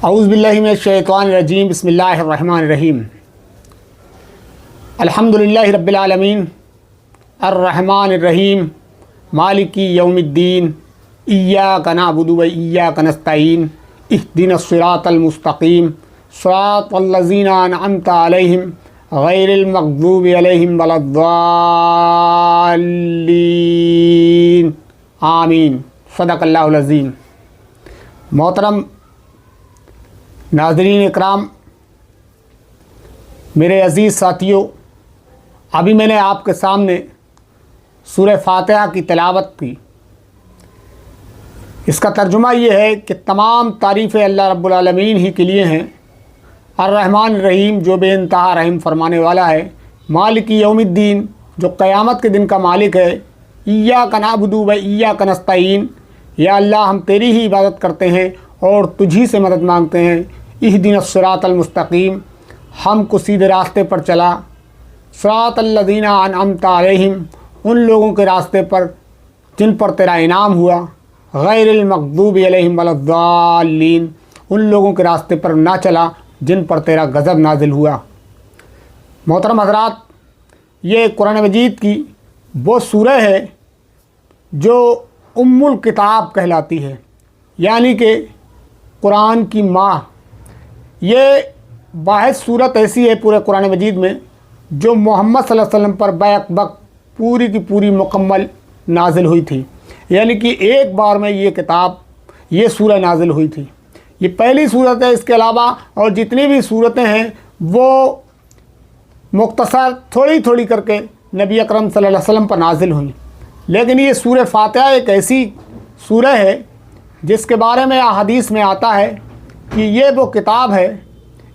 اعوذ باللہ من الشیطان الرجیم بسم اللہ الرحمن الرحیم الحمدللہ رب العالمین الرحمن الرحیم مالک یوم الدین ایاک نعبد و ایاک نستعین اہدنا الصراط المستقیم صراط الذین انعمت علیہم غیر المغضوب علیہم ولا الضالین آمین صدق اللہ العظیم۔ محترم ناظرین اکرام، میرے عزیز ساتھیوں، ابھی میں نے آپ کے سامنے سورہ فاتحہ کی تلاوت کی۔ اس کا ترجمہ یہ ہے کہ تمام تعریفیں اللہ رب العالمین ہی کے لیے ہیں، الرحمن الرحیم جو بے انتہا رحم فرمانے والا ہے، مالک یوم الدین جو قیامت کے دن کا مالک ہے، ایاک نعبد و ایاک نستعین، یا اللہ ہم تیری ہی عبادت کرتے ہیں اور تجھی سے مدد مانگتے ہیں، اہدنا الصراط المستقیم ہم کو سیدھے راستے پر چلا، صراط الذین انعمت علیہم ان لوگوں کے راستے پر جن پر تیرا انعام ہوا، غیر المغضوب علیہم ولا الضالین ان لوگوں کے راستے پر نہ چلا جن پر تیرا غضب نازل ہوا۔ محترم حضرات، یہ قرآن مجید کی وہ سورہ ہے جو ام الکتاب کہلاتی ہے، یعنی کہ قرآن کی ماں۔ یہ واحد صورت ایسی ہے پورے قرآن مجید میں جو محمد صلی اللہ علیہ وسلم پر بیک وقت پوری کی پوری مکمل نازل ہوئی تھی، یعنی کہ ایک بار میں یہ کتاب، یہ سورہ نازل ہوئی تھی۔ یہ پہلی صورت ہے۔ اس کے علاوہ اور جتنی بھی صورتیں ہیں وہ مختصر تھوڑی تھوڑی کر کے نبی اکرم صلی اللہ علیہ وسلم پر نازل ہوئیں، لیکن یہ سورہ فاتحہ ایک ایسی سورہ ہے جس کے بارے میں احادیث میں آتا ہے کہ یہ وہ کتاب ہے،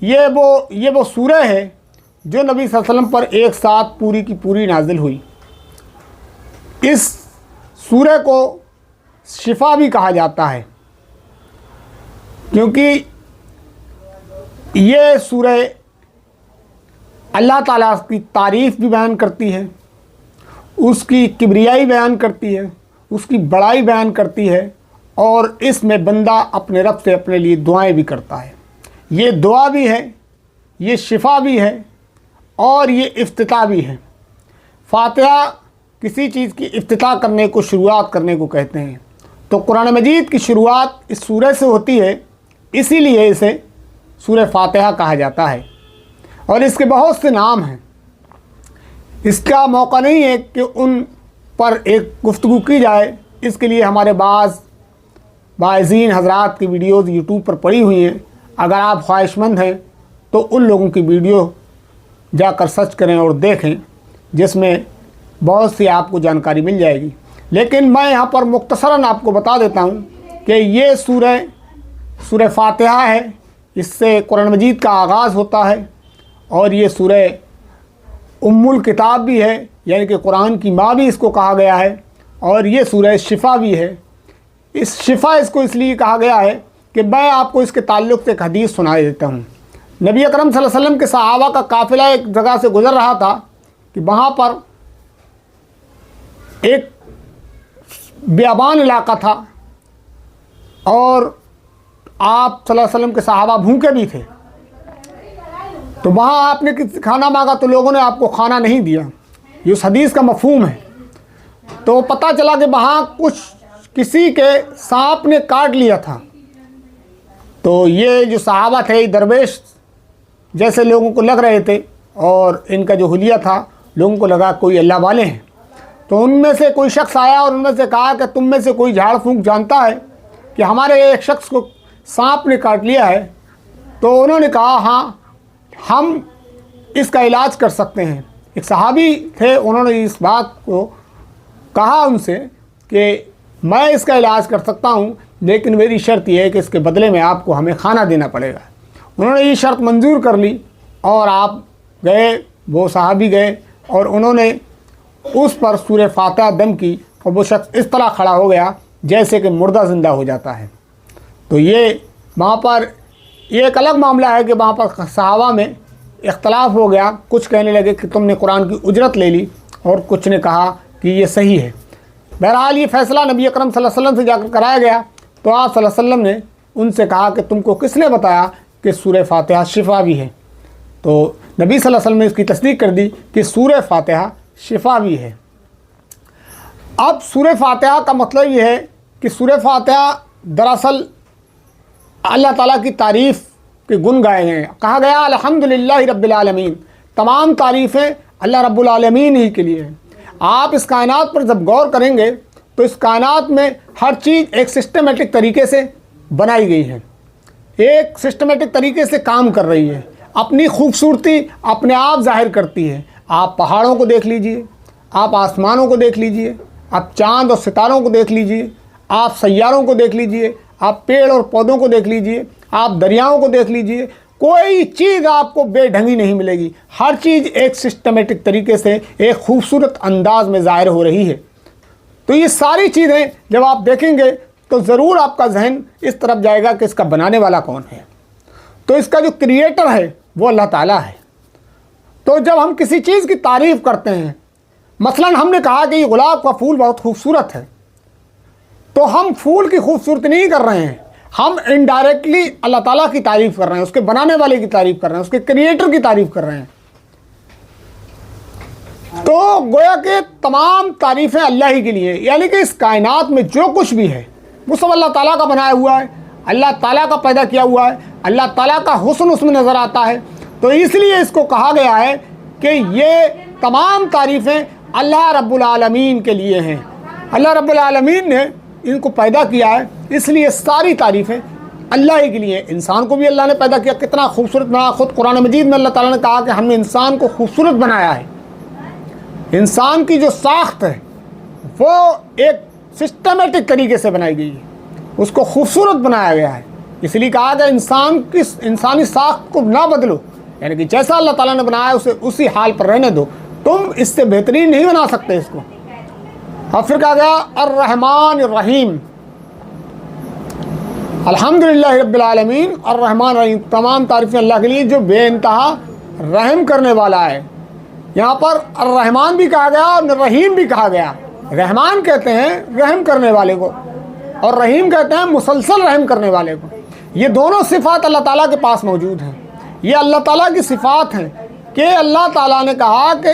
یہ وہ سورہ ہے جو نبی صلی اللہ علیہ وسلم پر ایک ساتھ پوری کی پوری نازل ہوئی۔ اس سورہ کو شفا بھی کہا جاتا ہے کیونکہ یہ سورہ اللہ تعالیٰ کی تعریف بھی بیان کرتی ہے، اس کی کبریائی بیان کرتی ہے، اس کی بڑائی بیان کرتی ہے، اور اس میں بندہ اپنے رب سے اپنے لیے دعائیں بھی کرتا ہے۔ یہ دعا بھی ہے، یہ شفا بھی ہے، اور یہ افتتاح بھی ہے۔ فاتحہ کسی چیز کی افتتاح کرنے کو، شروعات کرنے کو کہتے ہیں، تو قرآن مجید کی شروعات اس سورہ سے ہوتی ہے، اسی لیے اسے سورہ فاتحہ کہا جاتا ہے، اور اس کے بہت سے نام ہیں۔ اس کا موقع نہیں ہے کہ ان پر ایک گفتگو کی جائے، اس کے لیے ہمارے بعض واعظین حضرات کی ویڈیوز یوٹیوب پر پڑی ہوئی ہیں۔ اگر آپ خواہش مند ہیں تو ان لوگوں کی ویڈیو جا کر سرچ کریں اور دیکھیں، جس میں بہت سی آپ کو جانکاری مل جائے گی۔ لیکن میں یہاں پر مختصراً آپ کو بتا دیتا ہوں کہ یہ سورہ فاتحہ ہے، اس سے قرآن مجید کا آغاز ہوتا ہے، اور یہ سورہ ام الکتاب بھی ہے، یعنی کہ قرآن کی ماں بھی اس کو کہا گیا ہے، اور یہ سورہ شفا بھی ہے۔ اس کو اس لیے کہا گیا ہے کہ میں آپ کو اس کے تعلق سے ایک حدیث سنا دیتا ہوں۔ نبی اکرم صلی اللہ علیہ وسلم کے صحابہ کا قافلہ ایک جگہ سے گزر رہا تھا کہ وہاں پر ایک بیابان علاقہ تھا، اور آپ صلی اللہ علیہ وسلم کے صحابہ بھوکے بھی تھے، تو وہاں آپ نے کھانا مانگا تو لوگوں نے آپ کو کھانا نہیں دیا۔ یہ اس حدیث کا مفہوم ہے۔ تو پتہ چلا کہ وہاں کسی کے سانپ نے کاٹ لیا تھا، تو یہ جو صحابہ تھے درویش جیسے لوگوں کو لگ رہے تھے، اور ان کا جو حلیہ تھا لوگوں کو لگا کوئی اللہ والے ہیں۔ تو ان میں سے کوئی شخص آیا اور ان میں سے کہا کہ تم میں سے کوئی جھاڑ پھونک جانتا ہے کہ ہمارے ایک شخص کو سانپ نے کاٹ لیا ہے؟ تو انہوں نے کہا ہاں، ہم اس کا علاج کر سکتے ہیں۔ ایک صحابی تھے، انہوں نے اس بات کو کہا ان سے کہ میں اس کا علاج کر سکتا ہوں، لیکن میری شرط یہ ہے کہ اس کے بدلے میں آپ کو ہمیں کھانا دینا پڑے گا۔ انہوں نے یہ شرط منظور کر لی، اور آپ گئے، وہ صحابی گئے، اور انہوں نے اس پر سورہ فاتحہ دم کی، اور وہ شخص اس طرح کھڑا ہو گیا جیسے کہ مردہ زندہ ہو جاتا ہے۔ تو یہ وہاں پر یہ ایک الگ معاملہ ہے کہ وہاں پر صحابہ میں اختلاف ہو گیا، کچھ کہنے لگے کہ تم نے قرآن کی اجرت لے لی، اور کچھ نے کہا کہ یہ صحیح ہے۔ بہرحال یہ فیصلہ نبی اکرم صلی اللہ علیہ وسلم سے جا کر کرایا گیا، تو آپ صلی اللہ علیہ وسلم نے ان سے کہا کہ تم کو کس نے بتایا کہ سورہ فاتحہ شفا بھی ہے؟ تو نبی صلی اللہ علیہ وسلم نے اس کی تصدیق کر دی کہ سورہ فاتحہ شفا بھی ہے۔ اب سورہ فاتحہ کا مطلب یہ ہے کہ سورہ فاتحہ دراصل اللہ تعالیٰ کی تعریف کے گن گائے ہیں۔ کہا گیا الحمدللہ رب العالمین، تمام تعریفیں اللہ رب العالمین ہی کے لیے ہیں۔ آپ اس کائنات پر جب غور کریں گے تو اس کائنات میں ہر چیز ایک سسٹمیٹک طریقے سے بنائی گئی ہے، ایک سسٹمیٹک طریقے سے کام کر رہی ہے، اپنی خوبصورتی اپنے آپ ظاہر کرتی ہے۔ آپ پہاڑوں کو دیکھ لیجئے، آپ آسمانوں کو دیکھ لیجئے، آپ چاند اور ستاروں کو دیکھ لیجئے، آپ سیاروں کو دیکھ لیجئے، آپ پیڑ اور پودوں کو دیکھ لیجئے، آپ دریاؤں کو دیکھ لیجئے، کوئی چیز آپ کو بے ڈھنگی نہیں ملے گی۔ ہر چیز ایک سسٹمیٹک طریقے سے ایک خوبصورت انداز میں ظاہر ہو رہی ہے۔ تو یہ ساری چیزیں جب آپ دیکھیں گے تو ضرور آپ کا ذہن اس طرف جائے گا کہ اس کا بنانے والا کون ہے۔ تو اس کا جو کریٹر ہے وہ اللہ تعالیٰ ہے۔ تو جب ہم کسی چیز کی تعریف کرتے ہیں، مثلا ہم نے کہا کہ یہ گلاب کا پھول بہت خوبصورت ہے، تو ہم پھول کی خوبصورتی نہیں کر رہے ہیں، ہم انڈائریکٹلی اللہ تعالیٰ کی تعریف کر رہے ہیں، اس کے بنانے والے کی تعریف کر رہے ہیں، اس کے کریٹر کی تعریف کر رہے ہیں۔ تو گویا کہ تمام تعریفیں اللہ ہی کے لیے، یعنی کہ اس کائنات میں جو کچھ بھی ہے وہ سب اللہ تعالیٰ کا بنایا ہوا ہے، اللہ تعالیٰ کا پیدا کیا ہوا ہے، اللہ تعالیٰ کا حسن اس میں نظر آتا ہے۔ تو اس لیے اس کو کہا گیا ہے کہ یہ تمام تعریفیں اللہ رب العالمین کے لیے ہیں۔ اللہ رب العالمین نے ان کو پیدا کیا ہے، اس لیے ساری تعریفیں اللہ ہی کے لیے۔ انسان کو بھی اللہ نے پیدا کیا، کتنا خوبصورت بنایا۔ خود قرآن مجید میں اللہ تعالیٰ نے کہا کہ ہم نے انسان کو خوبصورت بنایا ہے۔ انسان کی جو ساخت ہے وہ ایک سسٹمیٹک طریقے سے بنائی گئی ہے، اس کو خوبصورت بنایا گیا ہے۔ اس لیے کہا کہ انسانی ساخت کو نہ بدلو، یعنی کہ جیسا اللہ تعالیٰ نے بنایا اسے اسی حال پر رہنے دو، تم اس سے بہترین نہیں بنا سکتے اس کو۔ اور پھر کہا گیا الرحمن الرحیم، الحمدللہ رب العالمین الرحمن الرحیم، تمام تعریفیں اللہ کے لیے جو بے انتہا رحم کرنے والا ہے۔ یہاں پر الرحمن بھی کہا گیا اور رحیم بھی کہا گیا۔ رحمان کہتے ہیں رحم کرنے والے کو، اور رحیم کہتے ہیں مسلسل رحم کرنے والے کو۔ یہ دونوں صفات اللہ تعالیٰ کے پاس موجود ہیں، یہ اللہ تعالیٰ کی صفات ہیں کہ اللہ تعالیٰ نے کہا کہ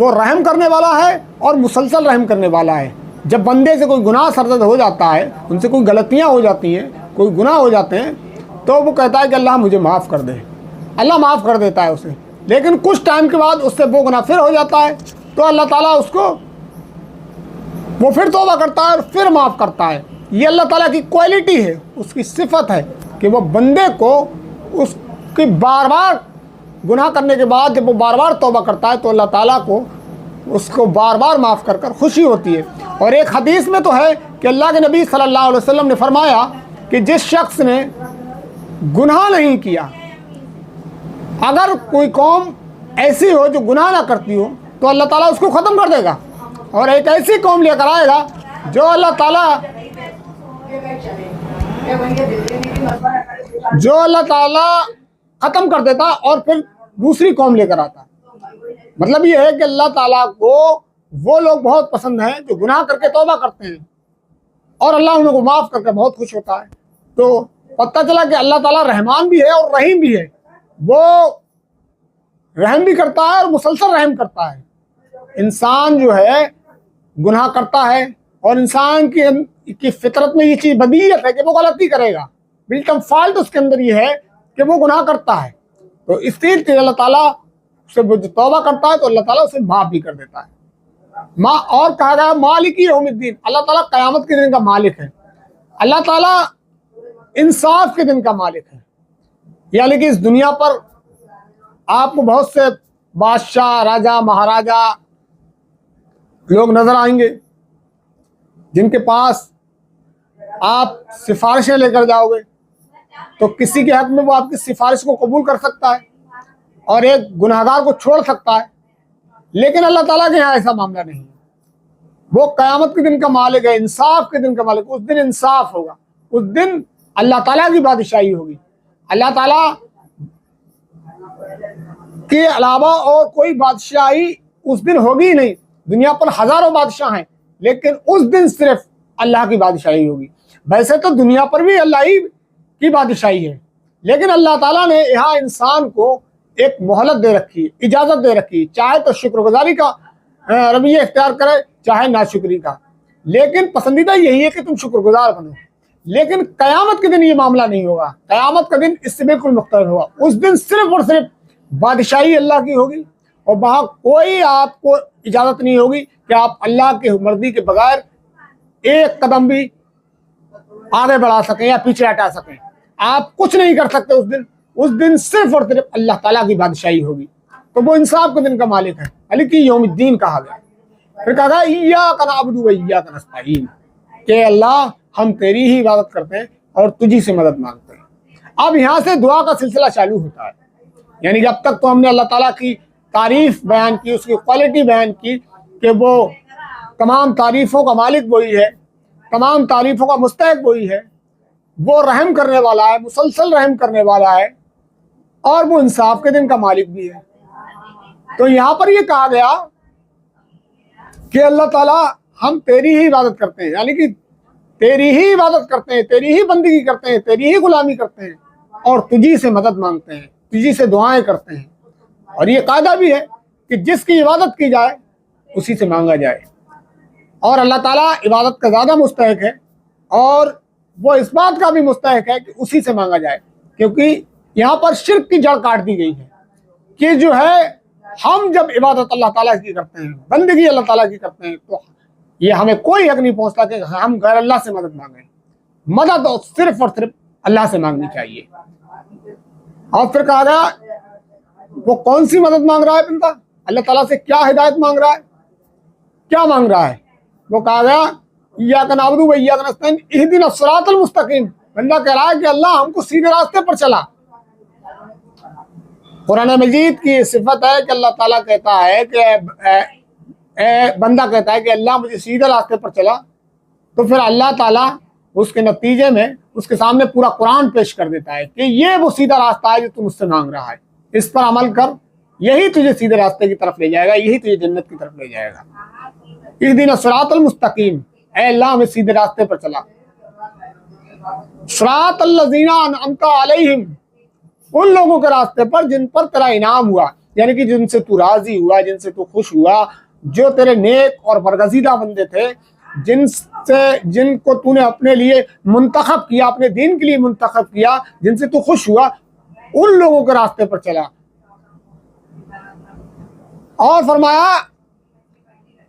وہ رحم کرنے والا ہے اور مسلسل رحم کرنے والا ہے۔ جب بندے سے کوئی گناہ سرزد ہو جاتا ہے، ان سے کوئی غلطیاں ہو جاتی ہیں، کوئی گناہ ہو جاتے ہیں، تو وہ کہتا ہے کہ اللہ مجھے معاف کر دے، اللہ معاف کر دیتا ہے اسے۔ لیکن کچھ ٹائم کے بعد اس سے وہ گناہ پھر ہو جاتا ہے، تو اللہ تعالیٰ اس کو وہ پھر توبہ کرتا ہے اور پھر معاف کرتا ہے۔ یہ اللہ تعالیٰ کی کوالٹی ہے، اس کی صفت ہے کہ وہ بندے کو اس کی بار بار گناہ کرنے کے بعد جب وہ بار بار توبہ کرتا ہے تو اللہ تعالیٰ کو اس کو بار بار معاف کر کر خوشی ہوتی ہے۔ اور ایک حدیث میں تو ہے کہ اللہ کے نبی صلی اللہ علیہ وسلم نے فرمایا کہ جس شخص نے گناہ نہیں کیا، اگر کوئی قوم ایسی ہو جو گناہ نہ کرتی ہو تو اللہ تعالیٰ اس کو ختم کر دے گا، اور ایک ایسی قوم لے کر آئے گا جو اللہ تعالیٰ ختم کر دیتا اور پھر دوسری قوم لے کر آتا۔ مطلب یہ ہے کہ اللہ تعالیٰ کو وہ لوگ بہت پسند ہیں جو گناہ کر کے توبہ کرتے ہیں، اور اللہ انہیں کو معاف کر کے بہت خوش ہوتا ہے۔ تو پتہ چلا کہ اللہ تعالیٰ رحمان بھی ہے اور رحیم بھی ہے، وہ رحم بھی کرتا ہے اور مسلسل رحم کرتا ہے۔ انسان جو ہے گناہ کرتا ہے، اور انسان کی فطرت میں یہ چیز بدیہیت ہے کہ وہ غلطی کرے گا، بالکل فالٹ اس کے اندر یہ ہے کہ وہ گناہ کرتا ہے۔ تو اس لیے اللہ تعالیٰ سے توبہ کرتا ہے تو اللہ تعالیٰ اسے معاف بھی کر دیتا ہے۔ اور کہا گیا مالک یوم الدین، اللہ تعالیٰ قیامت کے دن کا مالک ہے، اللہ تعالیٰ انصاف کے دن کا مالک ہے۔ یعنی کہ اس دنیا پر آپ کو بہت سے بادشاہ، راجہ، مہاراجہ لوگ نظر آئیں گے جن کے پاس آپ سفارشیں لے کر جاؤ گے تو کسی کے حق میں وہ آپ کی سفارش کو قبول کر سکتا ہے اور ایک گناہگار کو چھوڑ سکتا ہے، لیکن اللہ تعالیٰ کے یہاں ایسا معاملہ نہیں ہے۔ وہ قیامت کے دن کا مالک ہے، انصاف کے دن کا مالک۔ اس دن انصاف ہوگا، اس دن اللہ تعالیٰ کی بادشاہی ہوگی۔ اللہ تعالیٰ کے علاوہ اور کوئی بادشاہی اس دن ہوگی ہی نہیں۔ دنیا پر ہزاروں بادشاہ ہیں، لیکن اس دن صرف اللہ کی بادشاہی ہوگی۔ ویسے تو دنیا پر بھی اللہ ہی کی بادشاہی ہے، لیکن اللہ تعالیٰ نے یہاں انسان کو ایک مہلت دے رکھی ہے، اجازت دے رکھی ہے، چاہے تو شکر گزاری کا رویہ اختیار کرے، چاہے ناشکری کا، لیکن پسندیدہ یہی ہے کہ تم شکر گزار بنو۔ لیکن قیامت کے دن یہ معاملہ نہیں ہوگا، قیامت کا دن اس سے بالکل مختلف ہوگا۔ اس دن صرف اور صرف بادشاہی اللہ کی ہوگی، اور وہاں کوئی آپ کو اجازت نہیں ہوگی کہ آپ اللہ کی مرضی کے بغیر ایک قدم بھی آگے بڑھا سکیں یا پیچھے ہٹا سکیں۔ آپ کچھ نہیں کر سکتے اس دن۔ اس دن صرف اور صرف اللہ تعالیٰ کی بادشاہی ہوگی۔ تو وہ انصاف کے دن کا مالک ہے، مالک یوم الدین کہا گیا۔ پھر کہا گیا ایاک نعبد و ایاک نستعین، کہ اللہ ہم تیری ہی عبادت کرتے ہیں اور تجھی سے مدد مانگتے ہیں۔ اب یہاں سے دعا کا سلسلہ چالو ہوتا ہے، یعنی کہ اب تک تو ہم نے اللہ تعالیٰ کی تعریف بیان کی، اس کی کوالٹی بیان کی کہ وہ تمام تعریفوں کا مالک وہی ہے، تمام تعریفوں کا مستحق وہی ہے، وہ رحم کرنے والا ہے، مسلسل رحم کرنے والا ہے، اور وہ انصاف کے دن کا مالک بھی ہے۔ تو یہاں پر یہ کہا گیا کہ اللہ تعالیٰ ہم تیری ہی عبادت کرتے ہیں، یعنی کہ تیری ہی عبادت کرتے ہیں، تیری ہی بندگی کرتے ہیں، تیری ہی غلامی کرتے ہیں، اور تجھی سے مدد مانگتے ہیں، تجھی سے دعائیں کرتے ہیں۔ اور یہ قاعدہ بھی ہے کہ جس کی عبادت کی جائے اسی سے مانگا جائے، اور اللہ تعالیٰ عبادت کا زیادہ مستحق ہے، اور وہ اس بات کا بھی مستحق ہے کہ اسی سے مانگا جائے، کیونکہ یہاں پر شرک کی جڑ کاٹ دی گئی ہے کہ جو ہے ہم جب عبادت اللہ تعالیٰ کی کرتے ہیں، بندگی اللہ تعالیٰ کی کرتے ہیں، تو یہ ہمیں کوئی حق نہیں پہنچتا کہ ہم غیر اللہ سے مدد مانگیں۔ مدد صرف اور صرف اللہ سے مانگنی چاہیے۔ اور پھر کہا گیا وہ کون سی مدد مانگ رہا ہے بندہ، اللہ تعالیٰ سے کیا ہدایت مانگ رہا ہے، کیا مانگ رہا ہے؟ وہ کہا گیا ایاک نعبد و ایاک نستعین اہدنا الصراط المستقیم، بندہ کہہ رہا ہے کہ اللہ ہم کو سیدھے راستے پر چلا۔ قرآن مجید کی صفت ہے کہ اللہ تعالیٰ کہتا ہے کہ بندہ کہتا ہے کہ اللہ مجھے سیدھے راستے پر چلا، تو پھر اللہ تعالیٰ اس کے نتیجے میں اس کے سامنے پورا قرآن پیش کر دیتا ہے کہ یہ وہ سیدھا راستہ ہے جو تم اس سے مانگ رہا ہے، اس پر عمل کر، یہی تجھے سیدھے راستے کی طرف لے جائے گا، یہی تجھے جنت کی طرف لے جائے گا۔ اہدنا الصراط المستقیم، اے اللہ ہمیں سیدھے راستے پر چلا۔ صراط الذین انعمت علیہم، ان لوگوں کے راستے پر جن پر تیرا انعام ہوا، یعنی کہ جن سے تو راضی ہوا، جن سے تو خوش ہوا، جو تیرے نیک اور برگزیدہ بندے تھے، جن کو تو نے اپنے لیے منتخب کیا، اپنے دین کے لیے منتخب کیا، جن سے تو خوش ہوا، ان لوگوں کے راستے پر چلا۔ اور فرمایا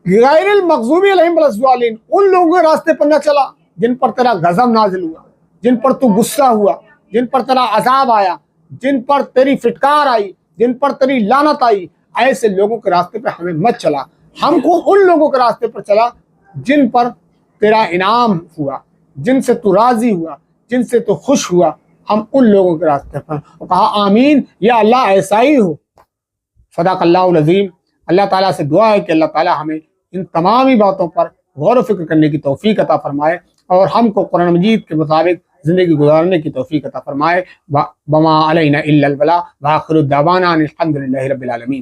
غیر المغضوب علیہم ولا الضالین، ان لوگوں کے راستے پر نہ چلا جن پر تیرا غضب نازل ہوا، جن پر تو غصہ ہوا، جن پر تیرا عذاب آیا، جن پر تیری فٹکار آئی، جن پر تیری لعنت آئی، ایسے لوگوں کے راستے پہ ہمیں مت چلا، ہم کو ان لوگوں کے راستے پر چلا جن پر تیرا انعام ہوا، جن سے تو راضی ہوا، جن سے تو خوش ہوا، ہم ان لوگوں کے راستے پر۔ اور کہا آمین، یا اللہ ایسا ہی ہو۔ صدق اللہ العظیم۔ اللہ تعالیٰ سے دعا ہے کہ اللہ تعالیٰ ہمیں ان تمامی باتوں پر غور و فکر کرنے کی توفیق عطا فرمائے، اور ہم کو قرآن مجید کے مطابق زندگی گزارنے کی توفیق عطا فرمائے۔ وما علینا الا البلاغ، وآخر دعوانا ان الحمد للہ رب العالمین۔